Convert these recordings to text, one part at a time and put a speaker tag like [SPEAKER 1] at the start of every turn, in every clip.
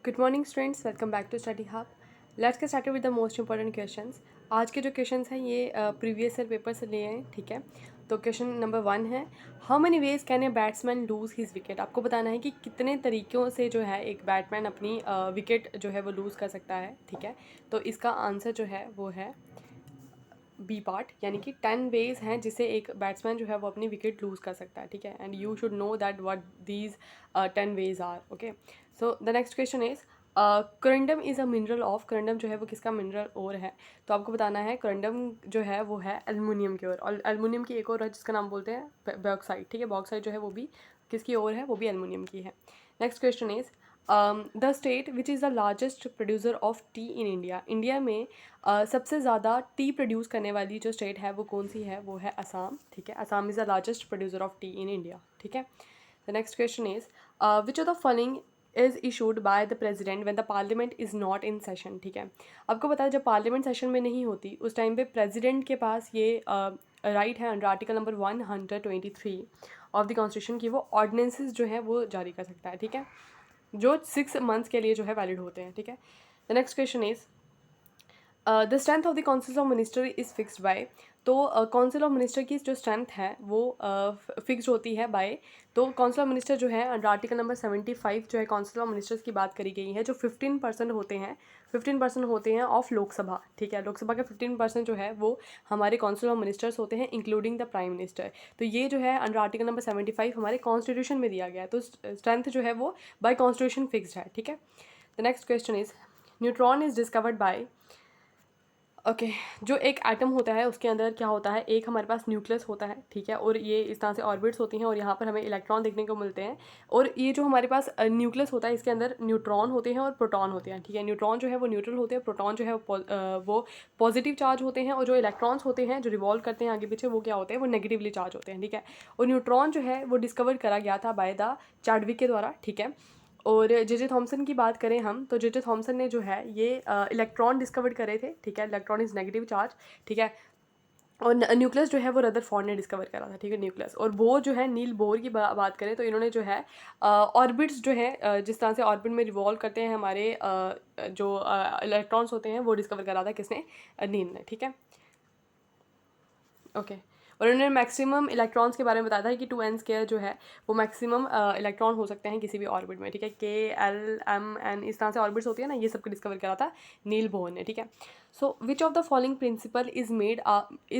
[SPEAKER 1] Good morning students, welcome back to study hub. Let's get started with the most important questions. आज के जो questions हैं ये previous year paper से लिए हैं, ठीक है। तो क्वेश्चन नंबर 1 है, how many ways can a batsman lose his wicket. आपको बताना है कि कितने तरीक़ों से जो है एक बैट्समैन अपनी विकेट जो है वो लूज़ कर सकता है, ठीक है। तो इसका आंसर जो है वो है बी पार्ट, यानी कि 10 वेज हैं जिससे एक बैट्समैन जो है वो अपनी विकेट लूज़ कर सकता है, ठीक है। And you should know that what these 10 ways are, okay. So the next question is, corundum is a mineral of, corundum जो है वो किसका मिनरल और है। तो आपको बताना है करंडम जो है वो है एल्युमिनियम की ओर, और एल्युमिनियम की एक और है जिसका नाम बोलते हैं बॉक्साइट, ठीक है। बॉक्साइट जो है वो भी किसकी ओर है, वो भी एल्युमिनियम की है। Next question is, the state which is the largest producer of T in India. India में सबसे ज़्यादा टी प्रोड्यूस करने वाली जो स्टेट है वो कौन सी है, वो है असम, ठीक है। Assam is the largest producer of T in India, ठीक है। The next question is, which of the following is issued by the president when the parliament is not in session, ठीक है। आपको पता है जब पार्लियामेंट सेशन में नहीं होती उस टाइम पे प्रेजिडेंट के पास ये राइट है under article number 123 of the constitution की वो ऑर्डिनेंसेस जो है वो जारी कर सकता है, ठीक है, जो 6 मंथ्स के लिए जो है वैलिड होते हैं, ठीक है। The next question is, the strength of the council of minister is fixed by. तो काउंसिल ऑफ मिनिस्टर की जो स्ट्रेंथ है वो फिक्स्ड होती है बाय। तो काउंसिल ऑफ मिनिस्टर जो है अंडर आर्टिकल नंबर 75 जो है काउंसिल ऑफ मिनिस्टर्स की बात करी गई है, जो 15% होते हैं, 15% होते हैं ऑफ लोकसभा, ठीक है। लोकसभा के 15% जो है वो हमारे काउंसिल ऑफ मिनिस्टर्स होते हैं इंक्लूडिंग द प्राइम मिनिस्टर। तो ये जो है अंडर आर्टिकल नंबर 75 हमारे कॉन्स्टिट्यूशन में दिया गया है, तो स्ट्रेंथ जो है वो बाय कॉन्स्टिट्यूशन फिक्स्ड है, ठीक है। The next question is, neutron is discovered by, okay जो एक एटम होता है उसके अंदर क्या होता है, एक हमारे पास न्यूक्लियस होता है, ठीक है, और ये इस तरह से ऑर्बिट्स होती हैं और यहाँ पर हमें इलेक्ट्रॉन देखने को मिलते हैं। और ये जो हमारे पास न्यूक्लियस होता है इसके अंदर न्यूट्रॉन होते हैं और प्रोटॉन होते हैं, ठीक है। न्यूट्रॉन जो है वो न्यूट्रल होते हैं, प्रोटॉन जो है वो पॉजिटिव चार्ज होते हैं, और जो इलेक्ट्रॉन्स होते हैं जो रिवॉल्व करते हैं आगे पीछे वो क्या होते हैं, वो नेगेटिवली चार्ज होते हैं, ठीक है। और न्यूट्रॉन जो है वो डिस्कवर करा गया था बाय द चार्डविक के द्वारा, ठीक है। और जे थॉमसन की बात करें हम तो जे थॉमसन ने जो है ये इलेक्ट्रॉन डिस्कवर करे थे, ठीक है। इलेक्ट्रॉन इज नेगेटिव चार्ज, ठीक है। और न्यूक्लियस जो है वो रदरफोर्ड ने डिस्कवर करा था, ठीक है, न्यूक्लियस। और बोर जो है, नील बोर की बात करें तो इन्होंने जो है ऑर्बिट्स जो है जिस तरह से ऑर्बिट में रिवॉल्व करते हैं हमारे जो इलेक्ट्रॉन्स होते हैं वो डिस्कवर करा था किसने, नील ने, ठीक है, ओके। और उन्होंने मैक्सिमम इलेक्ट्रॉन्स के बारे में बताया था कि 2n² जो है वो मैक्सिमम इलेक्ट्रॉन हो सकते हैं किसी भी ऑर्बिट में, ठीक है। K, L, M, N इस तरह से ऑर्बिट्स होती है ना, ये सबको डिस्कवर करा था नील बोर ने, ठीक है। So which of the following principle is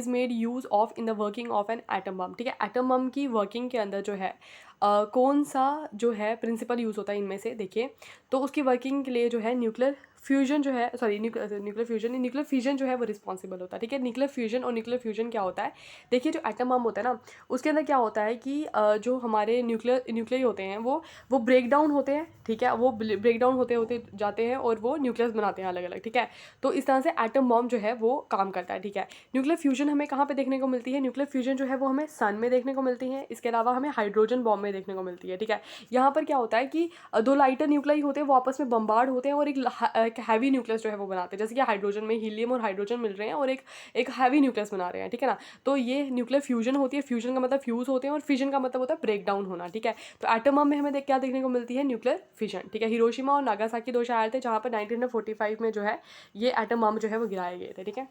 [SPEAKER 1] made use of in the working of an atom bomb, ठीक है। एटम बम की वर्किंग के अंदर जो है कौन सा जो है प्रिंसिपल यूज़ होता है इनमें से, देखिए। तो उसकी वर्किंग के लिए जो है न्यूक्लियर फ्यूजन जो है, सॉरी न्यूक्लियर फ्यूजन जो है वो रिस्पॉन्सिबल होता है, ठीक है। न्यूक्लियर फ्यूजन और न्यूक्लियर फ्यूजन क्या होता है, देखिए जो एटम बम होता है ना उसके अंदर क्या होता है कि जो हमारे न्यूक्लियर होते हैं वो ब्रेक डाउन होते हैं, ठीक है। वो ब्रेक डाउन होते होते जाते हैं और वो न्यूक्लियस बनाते हैं अलग अलग, ठीक है। तो इस तरह से एटम बम जो है वो काम करता है, ठीक है। न्यूक्लियर फ्यूजन हमें कहाँ पे देखने को मिलती है, न्यूक्लियर फ्यूजन जो है वो हमें सन में देखने को मिलती है, इसके अलावा हमें हाइड्रोजन बॉम्ब में देखने को मिलती है, ठीक है। यहाँ पर क्या होता है कि दो लाइटर न्यूक्लियाई होते हैं वो आपस में बम्बार्ड होते हैं और एक हैवी न्यूक्लियस जो है वो बनाते हैं, जैसे कि हाइड्रोजन में हीलियम और हाइड्रोजन मिल रहे हैं और एक हैवी न्यूक्लियस बना रहे हैं, ठीक है ना। तो ये न्यूक्लियर फ्यूजन होती है, फ्यूजन का मतलब फ्यूज होते हैं और फिजन का मतलब होता है ब्रेक डाउन होना, ठीक है। तो एटम बम में हमें क्या देखने को मिलती है, न्यूक्लियर फिजन, ठीक है। हिरोशिमा और नागासाकी 2 शहर थे जहाँ पर 1945 में जो है ये एटम बम जो है वो गिराए गए थे, ठीक है,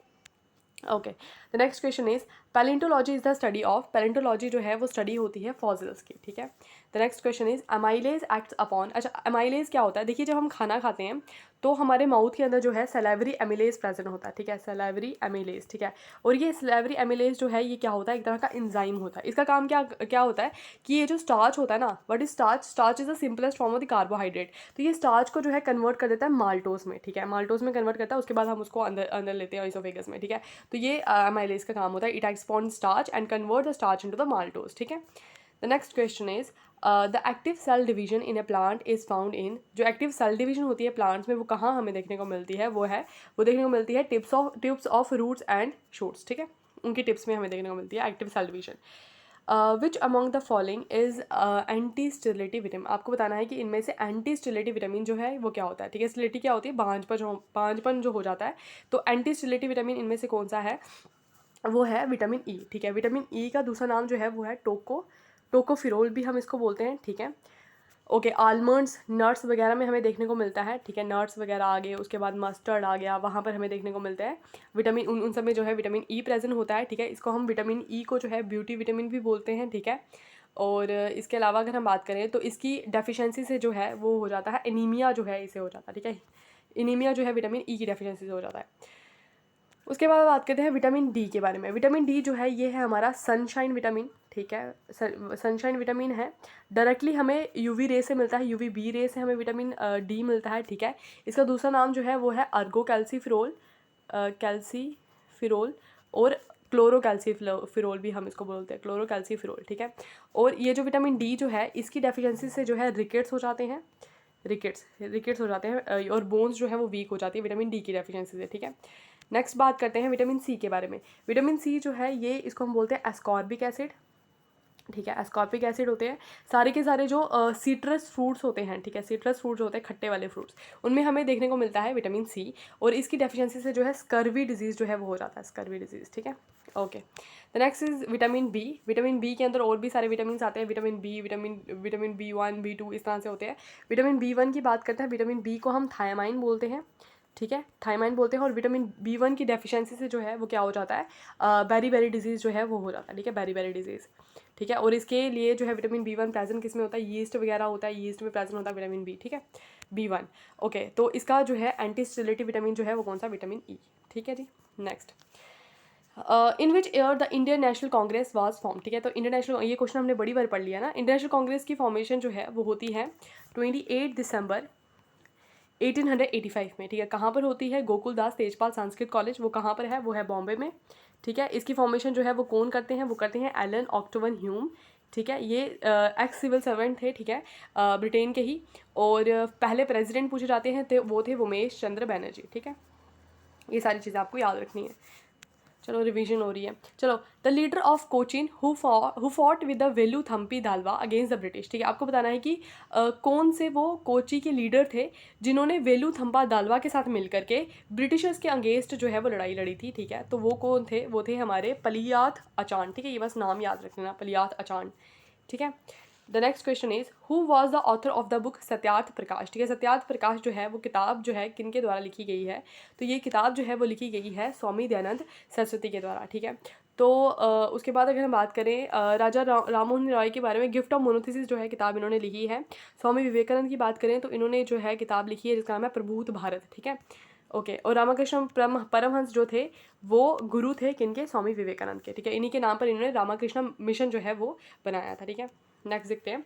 [SPEAKER 1] okay. The next question is, palaeontology is the study of, palaeontology जो है वो स्टडी होती है फॉसिल्स की, ठीक है। The next question is, amylase acts upon, अच्छा अमाइलेज क्या होता है, देखिए जब हम खाना खाते हैं तो हमारे माउथ के अंदर जो है सैलिवरी एमिलेज प्रेजेंट होता है, ठीक है, सैलिवरी एमिलेज, ठीक है। और ये सैलिवरी एमिलेज जो है ये क्या होता है, एक तरह का एंजाइम होता है। इसका काम क्या क्या होता है कि ये जो स्टार्च होता है ना, what is starch, starch is the simplest form of the carbohydrate. तो ये स्टार्च को जो है कन्वर्ट कर देता है माल्टोज में, ठीक है, माल्टोज में कन्वर्ट करता है, उसके बाद हम उसको अंदर अंदर लेते हैं इसोफेगस में, ठीक है। तो ये एमाइलेज का काम होता है, it expand starch and convert the starch into the maltose, ठीक है। The next question is, the active cell division in a plant is found in, जो एक्टिव सेल डिवीजन होती है प्लांट्स में वो कहाँ हमें देखने को मिलती है, वो देखने को मिलती है tips of roots and shoots, ठीक है, उनकी टिप्स में हमें देखने को मिलती है active cell division. Which among the following is anti sterility vitamin, आपको बताना है कि इनमें से एंटी स्टेरिलिटी विटामिन जो है वो क्या होता है, ठीक है। स्टेरिलिटी क्या होती है, बांझपन जो हो जाता है, तो एंटी स्टेरिलिटी विटामिन इनमें से कौन सा है, वो है विटामिन ई, ठीक है। विटामिन ई का दूसरा नाम जो है वो है टोकोफिरोल भी हम इसको बोलते हैं, ठीक है। ओके, आलमंड्स, नट्स वगैरह में हमें देखने को मिलता है, ठीक है, नट्स वगैरह आ गए, उसके बाद मस्टर्ड आ गया, वहाँ पर हमें देखने को मिलता है विटामिन, उन सब में जो है विटामिन ई प्रेजेंट होता है, ठीक है। इसको हम विटामिन ई को जो है ब्यूटी विटामिन भी बोलते हैं, ठीक है। और इसके अलावा अगर हम बात करें तो इसकी डेफिशिएंसी से जो है वो हो जाता है एनीमिया, जो है इसे हो जाता है, ठीक है। एनीमिया जो है विटामिन ई की डेफिशिएंसी से हो जाता है। उसके बाद बात करते हैं विटामिन डी के बारे में। विटामिन डी जो है ये है हमारा सनशाइन विटामिन, ठीक है, सनशाइन विटामिन है। डायरेक्टली हमें यूवी रे से मिलता है, यूवी बी रे से हमें विटामिन डी मिलता है, ठीक है। इसका दूसरा नाम जो है वो है अर्गो कैल्सीफिरोल, कैल्सीफिरोल, और क्लोरो कैल्सीफिरोल भी हम इसको बोलते हैं, क्लोरो कैल्सीफिरोल, ठीक है। और ये जो विटामिन डी जो है इसकी डेफिशिएंसी से जो है रिकेट्स हो जाते हैं, रिकेट्स हो जाते हैं, और बोन्स जो है वो वीक हो जाती है विटामिन डी की डेफिशिएंसी से, ठीक है। नेक्स्ट बात करते हैं विटामिन सी के बारे में। विटामिन सी जो है ये, इसको हम बोलते हैं एस्कॉर्बिक एसिड, ठीक है। एस्कॉर्बिक एसिड होते हैं सारे के सारे जो सीट्रस फ्रूट्स होते हैं, ठीक है, सीट्रस फ्रूट्स होते हैं खट्टे वाले फ्रूट्स, उनमें हमें देखने को मिलता है विटामिन सी, और इसकी डेफिशिएंसी से जो है स्कर्वी डिजीज़ जो है वो हो जाता है, स्कर्वी डिजीज़, ठीक है। Okay, the next is vitamin B. Vitamin B के अंदर और भी सारे विटामिन आते हैं, vitamin B, vitamin B1, B2 इस तरह से होते हैं। विटामिन B1 की बात करते हैं, विटामिन बी को हम थायामाइन बोलते हैं, ठीक है, थायमाइन बोलते हैं। और विटामिन B1 की डेफिशिएंसी से जो है वो क्या हो जाता है, बेरी बेरी डिजीज़ जो है वो हो जाता है, ठीक है, बेरी बेरी डिजीज़, ठीक है। और इसके लिए जो है विटामिन B1 प्रेजेंट किस में होता है, यीस्ट वगैरह होता है, यीस्ट में प्रेजेंट होता है विटामिन बी, ठीक है, B1। ओके, तो इसका जो है एंटी स्टेरिलिटी विटामिन जो है वो कौन सा, विटामिन ई, ठीक है जी। Next, in which year the Indian National Congress was form, ठीक है। तो इंडियन नेशनल, ये क्वेश्चन हमने बड़ी बार पढ़ लिया ना। इंडियन नेशनल कांग्रेस की फॉर्मेशन जो है वो होती है 28 दिसंबर 1885 में, ठीक है। कहाँ पर होती है, गोकुलदास तेजपाल संस्कृत कॉलेज, वो कहाँ पर है, वो है बॉम्बे में, ठीक है। इसकी फॉर्मेशन जो है वो कौन करते हैं, वो करते हैं एलन ऑक्टोवन ह्यूम, ठीक है। ये एक्स सिविल सर्वेंट थे, ठीक है, ब्रिटेन के ही। और पहले प्रेसिडेंट पूछे जाते हैं तो वो थे उमेश चंद्र बनर्जी, ठीक है। ये सारी चीज़ें आपको याद रखनी है। चलो रिवीजन हो रही है। चलो, the leader of Cochin who fought with the Velu Thampi Dalawa against the British, ठीक है। आपको बताना है कि कौन से वो कोची के लीडर थे जिन्होंने वेलू थम्पा दालवा के साथ मिलकर के ब्रिटिशर्स के अगेंस्ट जो है वो लड़ाई लड़ी थी, ठीक है। तो वो कौन थे, वो थे हमारे पलियात अचान, ठीक है। ये बस नाम याद रख लेना, पलियात अचान, ठीक है। The next question is who was the author of the book Satyarth Prakash, ठीक है। सत्यार्थ प्रकाश जो है वो किताब जो है किन के द्वारा लिखी गई है, तो ये किताब जो है वो लिखी गई है स्वामी दयानंद सरस्वती के द्वारा, ठीक है। तो उसके बाद अगर हम बात करें राजा राममोहन रॉय के बारे में, गिफ्ट ऑफ मोनोथिसिस जो है किताब इन्होंने लिखी है। स्वामी विवेकानंद की बात करें तो इन्होंने जो है किताब लिखी है जिसका नाम है प्रबुद्ध भारत, ठीक है। ओके, और रामकृष्ण परमहंस जो थे वो गुरु थे किनके, स्वामी विवेकानंद के, ठीक है। इन्हीं के नाम पर इन्होंने रामकृष्ण मिशन जो है वो बनाया था, ठीक है। नेक्स्ट देखते हैं,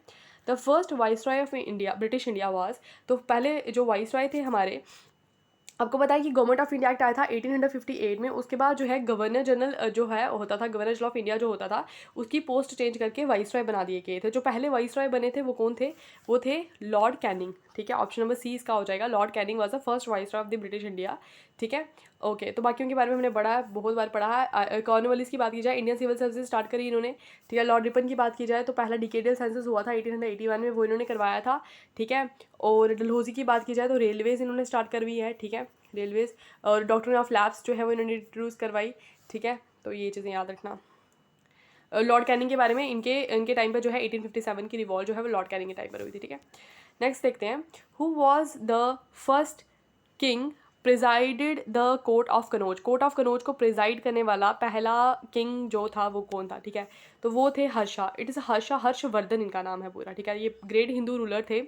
[SPEAKER 1] the first viceroy of India, British India was, तो पहले जो वाइसरॉय थे हमारे, आपको पता है कि गवर्नमेंट ऑफ इंडिया एक्ट आया था 1858 में। उसके बाद जो है गवर्नर जनरल जो है होता था, गवर्नर जनरल ऑफ इंडिया जो होता था, उसकी पोस्ट चेंज करके वाइसरॉय बना दिए गए थे। जो पहले वाइसरॉय बने थे वो कौन थे, वो थे लॉर्ड कैनिंग, ठीक है। ऑप्शन नंबर सी इसका हो जाएगा, Lord Canning was the first viceroy of the British India, ठीक है। ओके, तो बाकियों के बारे में हमने बहुत बार पढ़ा है। कॉर्नवालिस की बात की जाए, इंडियन सिविल सर्विस स्टार्ट करी इन्होंने, ठीक है। लॉर्ड रिपन की बात की जाए तो पहला डिकेडियल सेंसस हुआ था 1881 में, वो इन्होंने करवाया था, ठीक है। और डलहौजी की बात की जाए तो रेलवेज इन्होंने स्टार्ट करवाई है, ठीक है, रेलवेज। और डॉक्टर ऑफ लैब्स जो है वो इन्होंने इंट्रोड्यूस करवाई, ठीक है। तो ये चीज़ें याद रखना। लॉर्ड कैनिंग के बारे में, इनके टाइम पर जो है 1857 की रिवॉल्ट जो है वो लॉर्ड कैनिंग के टाइम पर हुई थी, ठीक है। नेक्स्ट देखते हैं, who was the first king presided the court of Kannauj, court of Kannauj को प्रिजाइड करने वाला पहला किंग जो था वो कौन था, ठीक है। तो वो थे हर्षा, इट इज़ हर्षा, हर्षवर्धन इनका नाम है पूरा, ठीक है। ये ग्रेट हिंदू रूलर थे,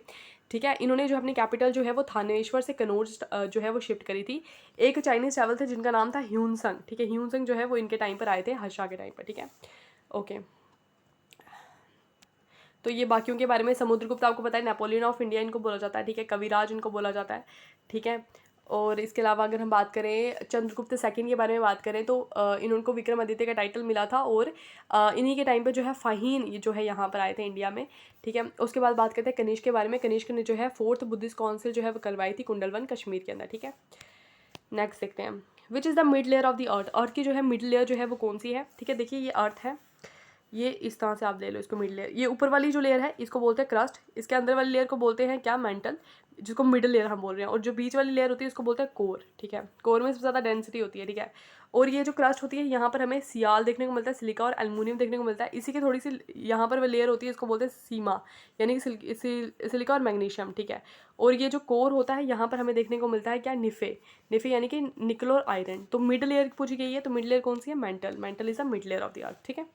[SPEAKER 1] ठीक है। इन्होंने जो अपनी कैपिटल जो है वो थानेश्वर से कनौज जो है वो शिफ्ट करी थी। एक चाइनीज ट्रैवल थे जिनका नाम था ह्यूनसंग, ठीक है। ह्यूनसंग जो है वो इनके टाइम पर आए थे, हर्षा के टाइम पर, ठीक है। ओके, तो ये बाकियों के बारे में, समुद्रगुप्त आपको पता है नेपोलियन ऑफ इंडिया इनको बोला जाता है, ठीक है। कविराज इनको बोला जाता है, ठीक है। और इसके अलावा अगर हम बात करें चंद्रगुप्त सेकंड के बारे में बात करें तो इनको विक्रमादित्य का टाइटल मिला था। और इन्हीं के टाइम पे जो है फाहीन जो है यहाँ पर आए थे इंडिया में, ठीक है। उसके बाद बात करते हैं कनिष्क के बारे में। कनिष्क ने जो है 4th बुद्धिस्ट काउंसिल जो है वो करवाई थी कुंडलवन कश्मीर के अंदर, ठीक है। नेक्स्ट देखते हैं, which is the mid layer of the earth, earth की जो है मिड लेयर जो है वो कौन सी है, ठीक है। देखिए ये अर्थ है, ये इस तरह से आप ले लो इसको मिड लेयर। ये ऊपर वाली जो लेयर है इसको बोलते हैं क्रस्ट, इसके अंदर वाली लेयर को बोलते हैं क्या, मेंटल, जिसको मिडल लेयर हम बोल रहे हैं। और जो बीच वाली लेयर होती है उसको बोलते हैं कोर, ठीक है। कोर में सबसे ज़्यादा डेंसिटी होती है, ठीक है। और ये जो क्रस्ट होती है यहाँ पर हमें सियाल देखने को मिलता है, सिलिका और एल्युमिनियम देखने को मिलता है। इसी की थोड़ी सी यहाँ पर वो लेयर होती है, इसको बोलते हैं सीमा, यानी कि सिलिका और मैग्नीशियम, ठीक है। और ये जो कोर होता है यहाँ पर हमें देखने को मिलता है क्या, निफे, निफे यानी कि निकल और आयरन। तो मिड लेयर पूछी गई है, तो मिड लेयर कौन सी है, mental, mental is the mid layer of the अर्थ, ठीक है।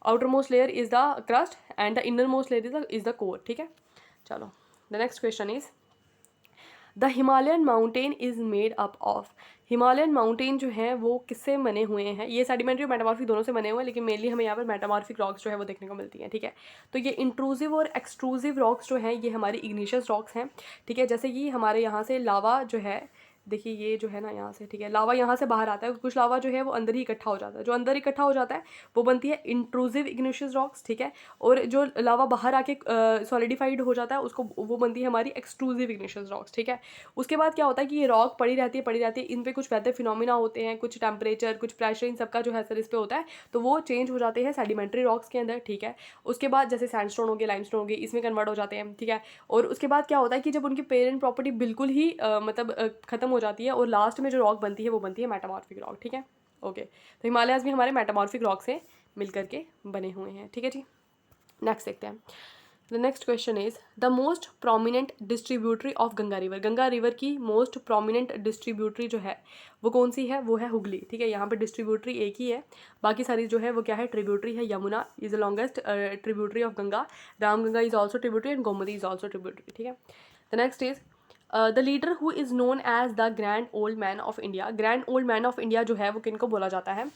[SPEAKER 1] outermost layer is the crust and the innermost layer is the core, ठीक है। चलो the next question is the Himalayan mountain is made up of, Himalayan mountain जो है वो किससे बने हुए हैं। ये सेडिमेंट्री और मेटामॉर्फिक दोनों से बने हुए हैं, लेकिन मेनली हमें यहाँ पर मेटामॉर्फिक रॉक्स जो है वो देखने को मिलती हैं, ठीक है। तो ये इंट्रूसिव और एक्सट्रूसिव रॉक्स जो हैं ये हमारी इग्निशियस रॉक्स हैं, ठीक है। जैसे कि हमारे यहाँ से लावा जो है, देखिए ये जो है ना यहाँ से, ठीक है, लावा यहाँ से बाहर आता है, कुछ लावा जो है वो अंदर ही इकट्ठा हो जाता है, जो अंदर इकट्ठा हो जाता है वो बनती है इंट्रूसिव इग्निशियस रॉक्स, ठीक है। और जो लावा बाहर आके सॉलिडिफाइड हो जाता है उसको वो बनती है हमारी एक्सट्रूसिव इग्निशियस रॉक्स, ठीक है। उसके बाद क्या होता है कि ये रॉक पड़ी रहती है, इन पर कुछ वेदर फिनोमिना होते हैं, कुछ टेम्परेचर, कुछ प्रेशर, इन सबका जो है असर इस पर होता है, तो वो चेंज हो जाते हैं सेडिमेंट्री रॉक्स के अंदर, ठीक है। उसके बाद जैसे सैंडस्टोन हो गए, लाइमस्टोन हो गए, इसमें कन्वर्ट हो जाते हैं, ठीक है। और उसके बाद क्या होता है कि जब उनकी पेरेंट प्रॉपर्टी बिल्कुल ही खत्म हो जाती है और लास्ट में जो रॉक बनती है वो बनती है मेटामॉर्फिक रॉक, ठीक है। ओके, तो हिमालयाज भी हमारे मेटामॉर्फिक रॉक से मिलकर के बने हुए हैं, ठीक है जी। नेक्स्ट देखते हैं। The next question is the most prominent distributary of Ganga river, Ganga river की मोस्ट प्रोमिनेंट डिस्ट्रीब्यूटरी जो है वो कौन सी है, वो है हुगली, ठीक है। यहाँ पर डिस्ट्रीब्यूटरी एक ही है, बाकी सारी जो है वो क्या है, ट्रिब्यूटरी है। Yamuna is the longest tributary of Ganga, Ramganga is also tributary and Gomti is also tributary, ठीक है। The next is the leader who is known as the grand old man of India, grand old man of India जो है वो किनको बोला जाता है,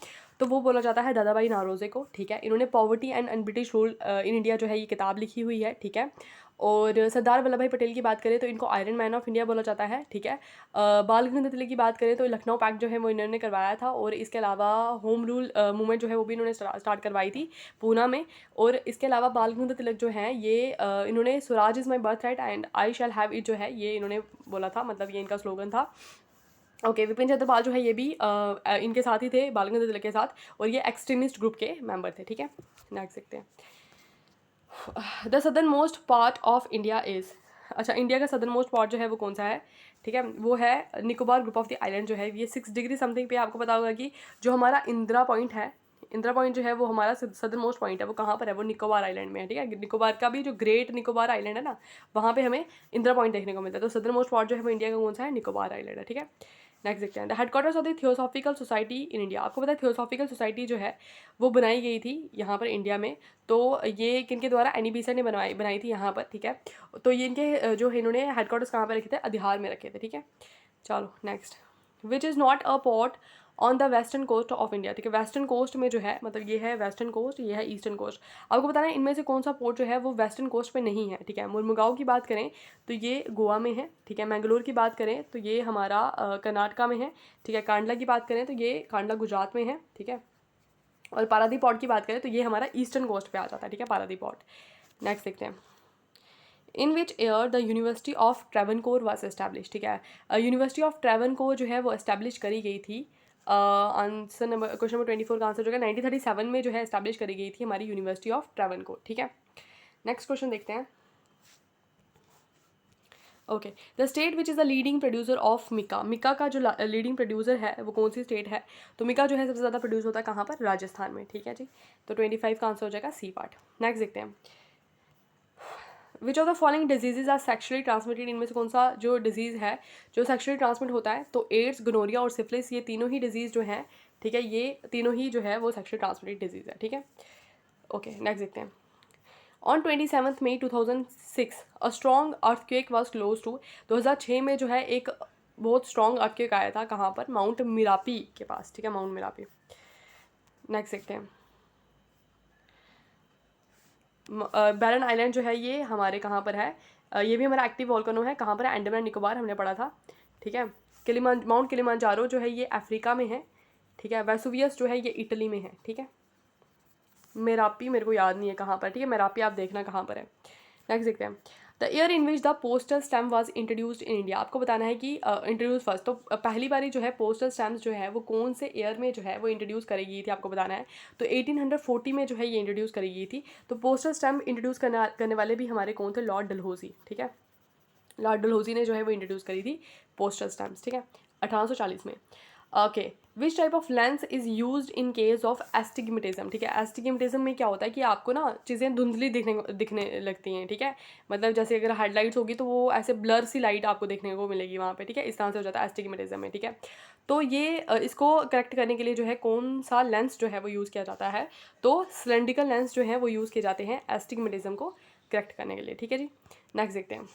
[SPEAKER 1] तो वो बोला जाता है दादा भाई नौरोजी को, ठीक है। इन्होंने poverty and British rule in India जो है ये किताब लिखी हुई है, ठीक है। और सरदार वल्लभ भाई पटेल की बात करें तो इनको आयरन मैन ऑफ इंडिया बोला जाता है, ठीक है। बाल गंगाधर तिलक की बात करें तो लखनऊ पैक्ट जो है वो इन्होंने करवाया था, और इसके अलावा होम रूल मूवमेंट जो है वो भी इन्होंने स्टार्ट करवाई थी पूना में। और इसके अलावा बाल गंगाधर तिलक जो हैं ये इन्होंने Swaraj is my birth right and I shall have it जो है ये इन्होंने बोला था, मतलब ये इनका स्लोगन था। ओके, विपिन चंद्र पाल जो है ये भी इनके साथ ही थे, बाल गंगाधर तिलक के साथ, और ये एक्सट्रीमिस्ट ग्रुप के मेंबर थे, ठीक है। नेक्स्ट देखते हैं। The southern most part of India is, अच्छा इंडिया का सदर्न मोस्ट पार्ट जो है वो कौन सा है, ठीक है, वो है Nicobar group of the island जो है ये 6 डिग्री समथिंग पे। आपको पता होगा कि जो हमारा इंदिरा पॉइंट है, इंदिरा पॉइंट जो है वो हमारा सदर्न मोस्ट पॉइंट है, वो कहाँ पर है, वो निकोबार आइलैंड में है, ठीक है। निकोबार का भी जो ग्रेट निकोबार आइलैंड है ना, वहाँ पे हमें इंदिरा पॉइंट देखने को मिलता है। तो सदर्न मोस्ट पार्ट जो है वो इंडिया का कौन सा है, निकोबार आइलैंड है, ठीक है। नेक्स्ट देखते हैं। The headquarters of the theosophical society in India, आपको पता है थियोसॉफिकल सोसाइटी जो है वो बनाई गई थी यहाँ पर इंडिया में, तो ये किनके द्वारा, एनी बेसेंट ने बनाई थी यहाँ पर, ठीक है। तो ये इनके जो है इन्होंने हेडक्वार्टर्स कहाँ पर रखे थे, अधिहार में रखे थे, ठीक है। चलो next, which is not a port on the western coast of India, ठीक है। वेस्टर्न कोस्ट में जो है, मतलब ये है वेस्टर्न कोस्ट, ये है ईस्टर्न कोस्ट। आपको बताना है इनमें से कौन सा पोर्ट जो है वो वेस्टर्न कोस्ट पे नहीं है, ठीक है। मुरमुगांव की बात करें तो ये गोवा में है, ठीक है। मैंगलोर की बात करें तो ये हमारा कर्नाटका में है, ठीक है। कांडला की बात करें तो ये कांडला गुजरात में है, ठीक है। और पारादीप पोर्ट की बात करें तो ये हमारा ईस्टर्न कोस्ट पे आ जाता है, ठीक है, पारादीप पोर्ट। नेक्स्ट देखते हैं। In which year the university of Travancore was establish, ठीक है। यूनिवर्सिटी ऑफ ट्रेवनकोर जो है वो एस्टैब्लिश करी गई थी, आंसर नंबर, क्वेश्चन नंबर 24 का आंसर जो है 1937 में जो है एस्टैब्लिश करी गई थी हमारी यूनिवर्सिटी ऑफ ट्रेवनकोर, ठीक है। नेक्स्ट क्वेश्चन देखते हैं। Okay, the state which is the leading producer of mica, mica का जो लीडिंग प्रोड्यूसर है वो कौन सी स्टेट है, तो मिका जो है सबसे ज़्यादा प्रोड्यूस होता है कहाँ पर, राजस्थान में, ठीक है जी। तो 25 का आंसर हो जाएगा सी पार्ट। नेक्स्ट देखते हैं। Which of the following diseases are sexually transmitted, इनमें से कौन सा जो डिजीज़ है जो सेक्शुअली ट्रांसमिट होता है, तो एड्स, गोनोरिया और सिफिलिस, ये तीनों ही डिजीज़ जो हैं, ठीक है, ये तीनों ही जो है वो सेक्शुअली ट्रांसमिटेड डिजीज़ है, ठीक है। ओके, नेक्स्ट देखते हैं। On 27 May 2006 a strong earthquake was close to, 2006 में जो है एक बहुत स्ट्रॉन्ग अर्थक्वेक आया था, कहाँ पर, माउंट मिरापी के पास, ठीक है, माउंट मिरापी। नेक्स्ट देखते हैं। बैरन आइलैंड जो है ये हमारे कहाँ पर है, ये भी हमारा एक्टिव वोल्केनो है, कहाँ पर है, अंडमान निकोबार, हमने पढ़ा था, ठीक है। माउंट किलिमांजारो जो है ये अफ्रीका में है, ठीक है। वेसुवियस जो है ये इटली में है, ठीक है। मेरापी मेरे को याद नहीं है कहाँ पर, ठीक है, मेरापी आप देखना कहाँ पर है। नेक्स्ट देखते हैं। The year in which the postal stamp was introduced in India, आपको बताना है कि इंट्रोड्यूस फर्स्ट, तो पहली बारी जो है पोस्टल स्टैम्प्स जो है वो कौन से ईयर में जो है वो इंट्रोड्यूस करी गई थी, आपको बताना है। तो 1840 में जो है ये इंट्रोड्यूस करी गई थी। तो पोस्टल स्टैम्प इंट्रोड्यूस करने वाले भी हमारे कौन थे, लॉर्ड डलहौजी, ठीक है। लॉर्ड डलहौजी ने जो है वो इंट्रोड्यूस करी थी पोस्टल स्टैम्प्स, ठीक है, 1840 में। Okay, which type of lens is used in case of astigmatism, ठीक है। एस्टिग्मेटिज्म में क्या होता है कि आपको ना चीज़ें धुंधली दिखने लगती हैं, ठीक है। मतलब जैसे अगर हेडलाइट्स होगी तो वो ऐसे ब्लर सी लाइट आपको देखने को मिलेगी वहाँ पे, ठीक है। इस तरह से हो जाता है एस्टिग्मेटिज्म में, ठीक है। तो ये इसको करेक्ट करने के लिए जो है कौन सा लेंस जो है वो यूज़ किया जाता है, तो सिलेंड्रिकल लेंस जो है वो यूज़ किए जाते हैं एस्टिग्मेटिज्म को करेक्ट करने के लिए, ठीक है जी। नेक्स्ट देखते हैं।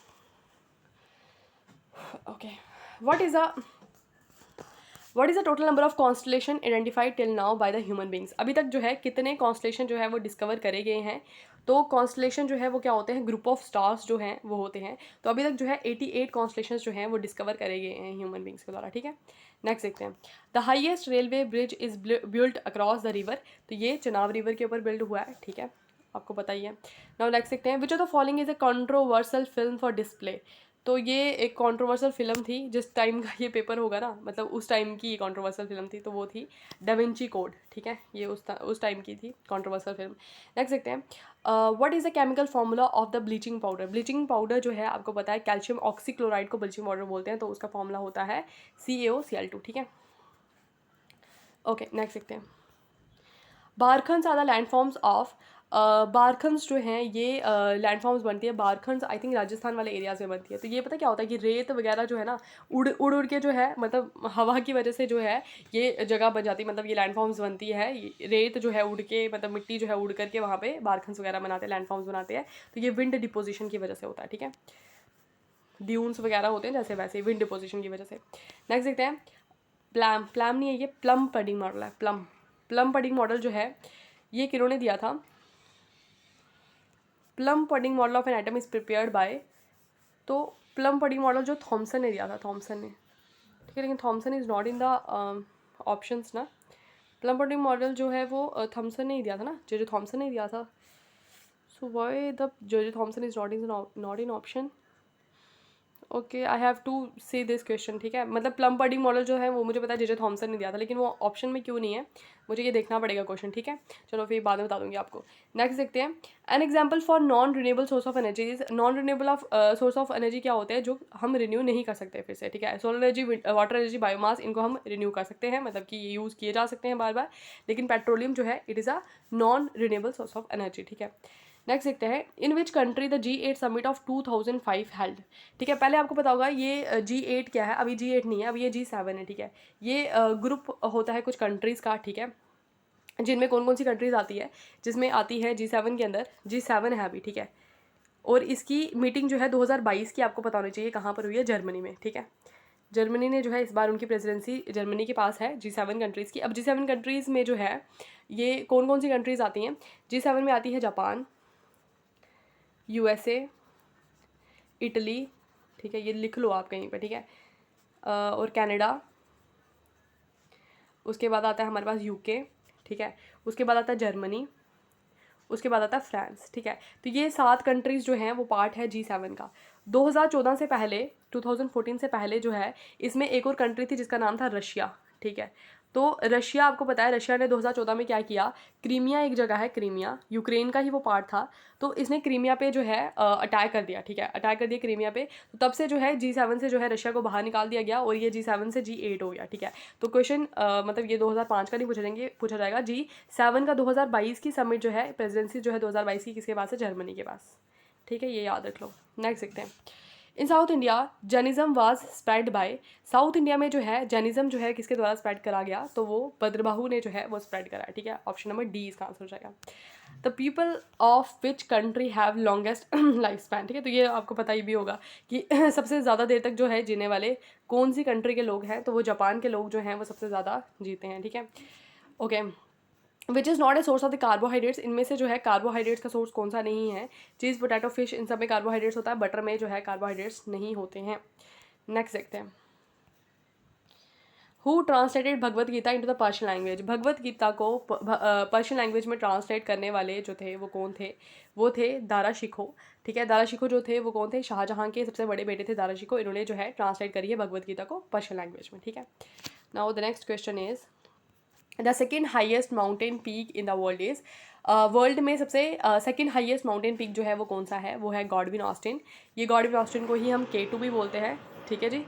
[SPEAKER 1] Okay, what is the total number of constellation identified till now by the human beings, अभी तक जो है कितने कॉन्स्टलेशन जो है वो डिस्कवर करे गए हैं। तो कॉन्स्टलेशन जो है वो क्या होते हैं, ग्रुप ऑफ स्टार्स जो हैं वो होते हैं। तो अभी तक जो है 88 कॉन्स्टलेशन जो हैं वो डिस्कवर करे गए हैं ह्यूमन बींग्स के द्वारा, ठीक है। नेक्स्ट देखते हैं। The highest railway bridge is built across the river, तो ये चनाब रिवर के ऊपर बिल्ड हुआ है, ठीक है, आपको पता ही है। नाउ नेक्स्ट देखते हैं। Which of the following is a controversial film for display, तो ये एक कंट्रोवर्शियल फिल्म थी जिस टाइम का ये पेपर होगा ना, मतलब उस टाइम की कंट्रोवर्शियल फिल्म थी, तो वो थी डा विंची कोड, ठीक है। ये उस टाइम की थी कंट्रोवर्शियल फिल्म। नेक्स्ट देखते हैं। What is the chemical formula of the bleaching powder, bleaching powder जो है आपको पता है कैल्शियम ऑक्सीक्लोराइड को ब्लीचिंग पाउडर बोलते हैं, तो उसका फॉर्मूला होता है CaOCl2, ठीक है। ओके, नेक्स्ट देखते हैं। बारखंस आर द लैंडफॉर्म्स ऑफ, बारखंस जो हैं ये लैंडफॉर्म्स बनती है, बारखंस आई थिंक राजस्थान वाले एरियाज में बनती है। तो ये पता क्या होता है कि रेत वगैरह जो है ना उड़ के जो है, मतलब हवा की वजह से जो है ये जगह बन जाती है, मतलब ये लैंडफॉर्म्स बनती है। रेत जो है उड़ के, मतलब मिट्टी जो है उड़ करके वहाँ पे बारखंस वगैरह बनाते हैं, लैंडफॉर्म्स बनाते हैं। तो ये विंड डिपोजिशन की वजह से होता है, ठीक है। ड्यून्स वगैरह होते हैं जैसे, वैसे विंड डिपोजिशन की वजह से। नेक्स्ट देखते हैं। प्लम नहीं है ये, प्लम पडिंग मॉडल है। प्लम पडिंग मॉडल जो है ये किन्होंने दिया था, plum pudding model of an atom is prepared by, तो प्लम पडिंग मॉडल जो थॉमसन ने दिया था, थॉमसन ने, ठीक है। लेकिन Thomson is not in the options ना। प्लम पडिंग मॉडल जो है वो थॉमसन ने ही दिया था ना, जो थॉमसन ने दिया था। सो व्हाई द जो Thomson is not in option. Okay, I have to see this question, ठीक है। मतलब प्लम पडिंग मॉडल जो है वो मुझे पता है जे थॉमसन ने दिया था, लेकिन वो ऑप्शन में क्यों नहीं है, मुझे ये देखना पड़ेगा क्वेश्चन, ठीक है। चलो फिर बाद में बता दूंगी आपको। नेक्स्ट देखते हैं। An example for non renewable source of energy is, non renewable source of energy क्या होते हैं जो हम रिन्यू नहीं कर सकते फिर से, ठीक है। Solar energy, water energy, biomass, इनको हम रिन्यू कर सकते हैं, मतलब कि ये यूज़ किए जा सकते हैं बार बार। लेकिन पेट्रोलियम जो है it is a non renewable source of energy, ठीक है। नेक्स्ट देखते हैं। In which country the G8 summit of 2005 held, ठीक है। पहले आपको पता होगा ये G8 क्या है, अभी G8 नहीं है, अभी ये G7 है, ठीक है। ये ग्रुप होता है कुछ कंट्रीज़ का, ठीक है, जिनमें कौन कौन सी कंट्रीज़ आती है, जिसमें आती है G7 के अंदर, G7 है अभी, ठीक है। और इसकी मीटिंग जो है 2022 की, आपको पता होना चाहिए कहाँ पर हुई है, जर्मनी में, ठीक है। जर्मनी ने जो है इस बार उनकी प्रेसिडेंसी जर्मनी के पास है G7 कंट्रीज़ की। अब G7 कंट्रीज़ में जो है ये कौन कौन सी कंट्रीज़ आती हैं, G7 में आती है जापान, USA, इटली, ठीक है, ये लिख लो आप कहीं पर, ठीक है, और कनाडा, उसके बाद आता है हमारे पास UK, ठीक है, उसके बाद आता है जर्मनी, उसके बाद आता है फ्रांस, ठीक है। तो ये 7 कंट्रीज़ जो हैं वो पार्ट है G7 का। 2014 से पहले, 2014 से पहले जो है इसमें एक और कंट्री थी जिसका नाम था रशिया, ठीक है। तो रशिया, आपको पता है रशिया ने 2014 में क्या किया, क्रीमिया एक जगह है, क्रीमिया यूक्रेन का ही वो पार्ट था, तो इसने क्रीमिया पे जो है अटैक कर दिया, ठीक है, अटैक कर दिया क्रीमिया पे। तो तब से जो है G7 से जो है रशिया को बाहर निकाल दिया गया और ये G7 से G8 हो गया, ठीक है। तो क्वेश्चन मतलब ये 2005 का नहीं पूछा जाएगा, G7 का 2022 की समिट जो है, प्रेसिडेंसी जो है 2022 की किसके पास है, जर्मनी के पास, ठीक है, ये याद रख लो। नेक्स्ट देखते हैं। In South India Jainism was spread by, South India में जो है जैनिज़्म जो है किसके द्वारा स्प्रेड करा गया, तो वो भद्रबाहु ने जो है वो स्प्रेड करा है, ठीक है। ऑप्शन नंबर D इसका आंसर हो जाएगा। The people of which country have longest life span, ठीक है। तो ये आपको पता ही भी होगा कि सबसे ज़्यादा देर तक जो है जीने वाले कौन सी कंट्री के लोग हैं, तो वो जापान के लोग जो हैं वो सबसे ज़्यादा जीते हैं, ठीक है। Okay, which is not a source of the carbohydrates, इनमें से जो है कार्बोहाइड्रेट्स का सोर्स कौन सा नहीं है, चीज़, पोटैटो, फिश, इन सब में कार्बोहाइड्रेट्स होता है, बटर में जो है कार्बोहाइड्रेट्स नहीं होते हैं। नेक्स्ट देखते हैं। Who translated Bhagavad Gita into the Persian language, Bhagavad Gita को पर्शियन लैंग्वेज में ट्रांसलेट करने वाले जो थे वो कौन थे, वो थे दारा शिकोह, ठीक है। दारा शिकोह जो थे वो कौन थे, शाहजहाँ के सबसे बड़े बेटे थे दारा शिकोह, इन्होंने जो है ट्रांसलेट करी है भगवत गीता को पर्शियन लैंग्वेज में, ठीक है। Now the next question is the second highest mountain peak in the world is, world में सबसे सेकेंड हाइएस्ट माउंटेन पीक जो है वो कौन सा है, वो है गॉडविन ऑस्टिन। ये गॉडविन ऑस्टिन को ही हम K2 भी बोलते हैं, ठीक है जी।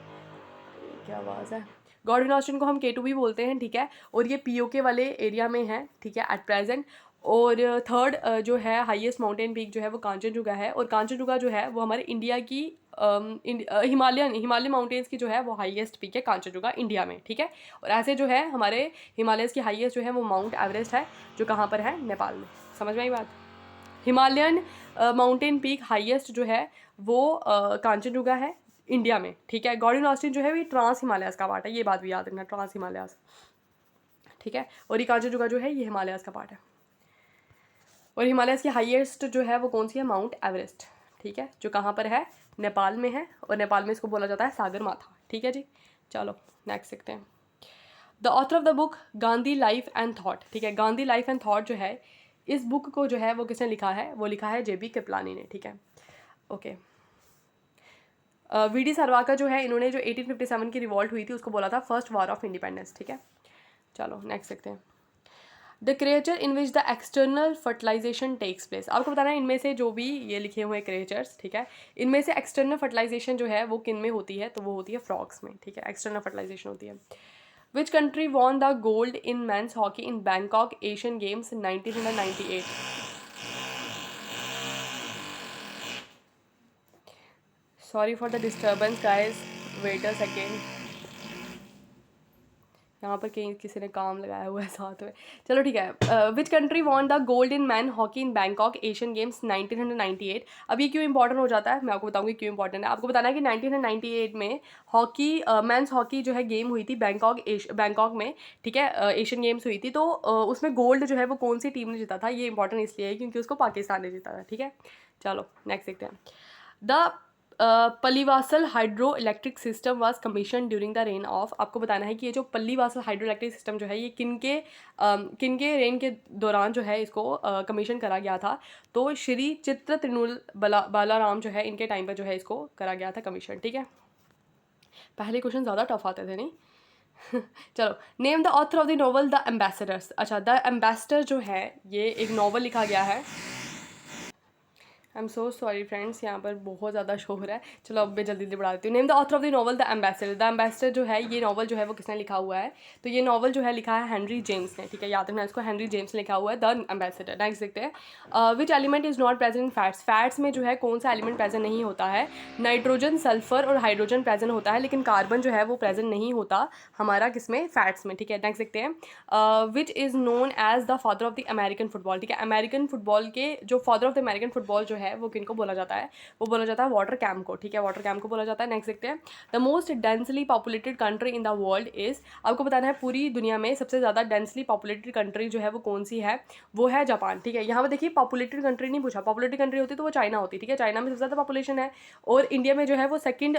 [SPEAKER 1] क्या आवाज़ है, गॉडविन ऑस्टिन को हम K2 भी बोलते हैं, ठीक है। और ये POK वाले एरिया में है, ठीक है, एट प्रेजेंट। और थर्ड जो है हाईएस्ट माउंटेन पीक जो है वो कांचनजुंगा है, और कांचनजुंगा जो है वो हमारे इंडिया की हिमालय माउंटेन्स की जो है वो हाईएस्ट पीक है कांचनजुंगा इंडिया में, ठीक है। और ऐसे जो है हमारे हिमालयस की हाईएस्ट जो है वो माउंट एवरेस्ट है, जो कहाँ पर है, नेपाल में। समझ में आई बात। हिमालयन माउंटेन पीक हाईएस्ट जो है वो कांचनजुंगा है इंडिया में, ठीक है। गॉडविन ऑस्टिन जो है ये ट्रांस हिमालयस का पार्ट है, ये बात भी याद रखना, ट्रांस हिमालयस, ठीक है। और ये कांचनजुंगा जो है ये हिमालयस का पार्ट है। और हिमालयस की हाईएस्ट जो है वो कौन सी है, माउंट एवरेस्ट, ठीक है, जो कहाँ पर है, नेपाल में है। और नेपाल में इसको बोला जाता है सागर माथा, ठीक है जी। चलो नेक्स्ट देखते हैं। The author of the book Gandhi life and thought, ठीक है। गांधी लाइफ एंड थॉट जो है, इस बुक को जो है वो किसने लिखा है, वो लिखा है JB कृपलानी ने, ठीक है, ओके। VD सावरकर जो है, इन्होंने जो 1857 की रिवॉल्ट हुई थी उसको बोला था फर्स्ट वॉर ऑफ इंडिपेंडेंस, ठीक है। चलो नेक्स्ट देखते हैं। The creature in which the external fertilisation takes place, आपको बताना है इनमें से जो भी ये लिखे हुए क्रिएचर्स, ठीक है, इनमें से एक्सटर्नल फर्टिलाइजेशन जो है वो किन में होती है, तो वो होती है फ्रॉग्स में, ठीक है, एक्सटर्नल फर्टिलाइजेशन होती है। Which country won the gold in men's hockey in Bangkok Asian games 1998? Sorry for the disturbance guys, wait a second, यहाँ पर कहीं किसी ने काम लगाया हुआ है साथ में। चलो ठीक है। Which country won the gold in man hockey in Bangkok Asian games 1998? अब ये क्यों इंपॉर्टेंट हो जाता है, मैं आपको बताऊंगी क्यों इंपॉर्टेंट है। आपको बताना है कि 1998 में हॉकी मेंस हॉकी जो है गेम हुई थी बैंकॉक में, ठीक है, एशियन गेम्स हुई थी। तो उसमें गोल्ड जो है वो कौन सी टीम ने जीता था, ये इंपॉर्टेंट इसलिए है क्योंकि उसको पाकिस्तान ने जीता था, ठीक है। चलो नेक्स्ट देखते हैं। The Pallivasal hydro electric system was commission during the reign of, आपको बताना है कि ये जो पल्लीवासल हाइड्रो इलेक्ट्रिक सिस्टम जो है ये किनके रेन के दौरान जो है इसको कमीशन करा गया था, तो श्री चित्र त्रिनूल बालाराम जो है इनके टाइम पर जो है इसको करा गया था कमीशन, ठीक है। पहले क्वेश्चन ज़्यादा टफ आते थे नहीं। चलो, name the author of the novel the ambassadors, अच्छा द एम्बेसडर जो है ये एक नॉवल लिखा गया है। I am so sorry friends, यहाँ पर बहुत ज़्यादा शोर है। चलो अब मैं जल्दी बढ़ा देती हूँ। Name the author of the novel the ambassador, the ambassador जो है ये नॉवल जो है वो किसने लिखा हुआ है, तो ये नॉवल जो है लिखा है हेनरी जेम्स ने, ठीक है, याद रखना इसको, हेनरी जेम्स ने लिखा हुआ है द एम्बेसडर। नेक्स्ट देखते हैं। Which element is not present in fats, fats में जो है कौन सा एलिमेंट प्रेजेंट नहीं होता है, नाइट्रोजन सल्फर और हाइड्रोजन प्रेजेंट होता है, लेकिन कार्बन जो है वो प्रेजेंट नहीं होता हमारा किसमें, फैट्स में, ठीक है। नेक्स्ट देखते हैं। Which is known as the father of the American football, ठीक है, अमेरिकन फुटबॉल के जो father of the American football जो है वो किनको बोला जाता है, वो बोला जाता है वाटर कैम को, ठीक है, वाटर कैम को बोला जाता है। नेक्स्ट देखते हैं। The most densely populated country in the world is, आपको बताना है पूरी दुनिया में सबसे ज़्यादा डेंसली पॉपुलेटेड कंट्री जो है वो कौन सी है, वो है जापान, ठीक है। यहाँ पर देखिए पॉपुलेटेड कंट्री नहीं पूछा, पॉपुलेटेड कंट्री होती तो वो चाइना होती, ठीक है, चाइना में सबसे ज़्यादा पॉपुलेशन है। और इंडिया में जो है वो सेकंड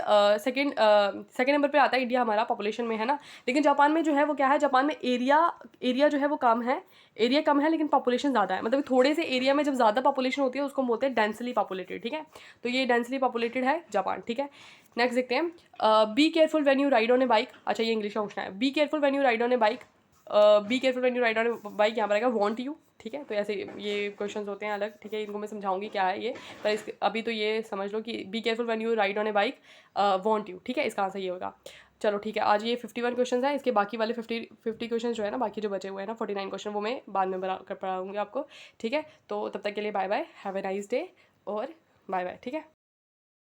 [SPEAKER 1] नंबर पे आता है इंडिया हमारा पॉपुलेशन में, है ना। लेकिन जापान में जो है वो क्या है, जापान में एरिया जो है वो कम है, एरिया कम है लेकिन पॉपुलेशन ज़्यादा है, मतलब थोड़े से एरिया में जब ज़्यादा पॉपुलेशन होती है उसको बोलते हैं डेंसली पॉपुलेटेड, ठीक है। तो ये डेंसली पॉपुलेटेड है जापान, ठीक है। नेक्स्ट देखते हैं। Be careful when you ride on A bike, अच्छा ये इंग्लिश का क्वेश्चन है। Be careful when you ride on A bike, be careful when you ride on A bike, यहाँ पर आएगा वांट यू, ठीक है। तो ऐसे ये क्वेश्चंस होते हैं अलग, ठीक है, इनको मैं समझाऊंगी क्या है ये, पर अभी तो ये समझ लो कि be careful when you ride on A bike want you, ठीक है, इसका आंसर ये होगा। चलो ठीक है, आज ये 51 क्वेश्चन है, इसके बाकी वाले 50 क्वेश्चन जो है ना, बाकी जो बचे हुए हैं ना 49 क्वेश्चन, वो मैं बाद में पढ़ाऊँगी आपको, ठीक है। तो तब तक के लिए bye bye, have a nice day और बाय बाय, ठीक है।